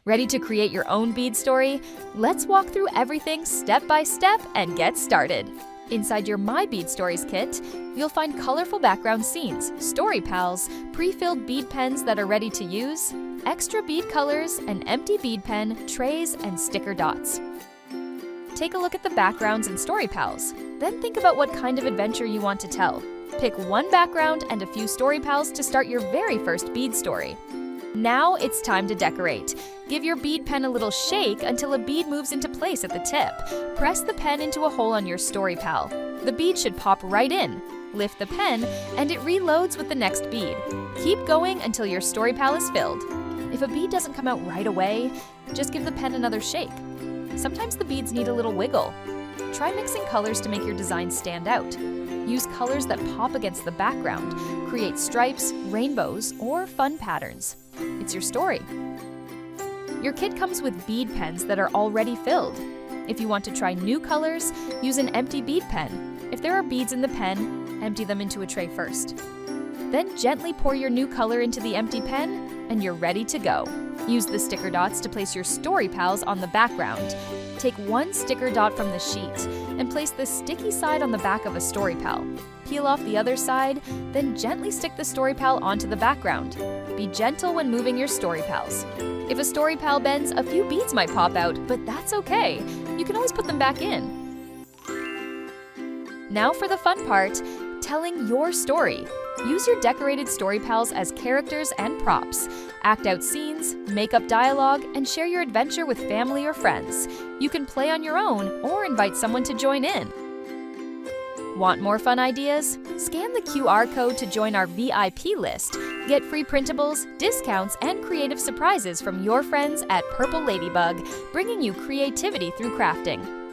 Ready to create your own bead story? Let's walk through everything step by step and get started. Inside your My Bead Stories kit, you'll find colorful background scenes, story pals, pre-filled bead pens that are ready to use, extra bead colors, an empty bead pen, trays, and sticker dots. Take a look at the backgrounds and story pals. Then think about what kind of adventure you want to tell. Pick one background and a few story pals to start your very first bead story. Now it's time to decorate. Give your bead pen a little shake until a bead moves into place at the tip. Press the pen into a hole on your story pal. The bead should pop right in. Lift the pen, and it reloads with the next bead. Keep going until your story pal is filled. If a bead doesn't come out right away, just give the pen another shake. Sometimes the beads need a little wiggle. Try mixing colors to make your design stand out. Use colors that pop against the background. Create stripes, rainbows, or fun patterns. It's your story. Your kit comes with bead pens that are already filled. If you want to try new colors, use an empty bead pen. If there are beads in the pen, empty them into a tray first. Then gently pour your new color into the empty pen, and you're ready to go. Use the sticker dots to place your story pals on the background. Take one sticker dot from the sheet and place the sticky side on the back of a story pal. Peel off the other side, then gently stick the story pal onto the background. Be gentle when moving your story pals. If a story pal bends, a few beads might pop out, but that's okay. You can always put them back in. Now for the fun part, telling your story. Use your decorated story pals as characters and props. Act out scenes, make up dialogue, and share your adventure with family or friends. You can play on your own or invite someone to join in. Want more fun ideas? Scan the QR code to join our VIP list. Get free printables, discounts, and creative surprises from your friends at Purple Ladybug, bringing you creativity through crafting.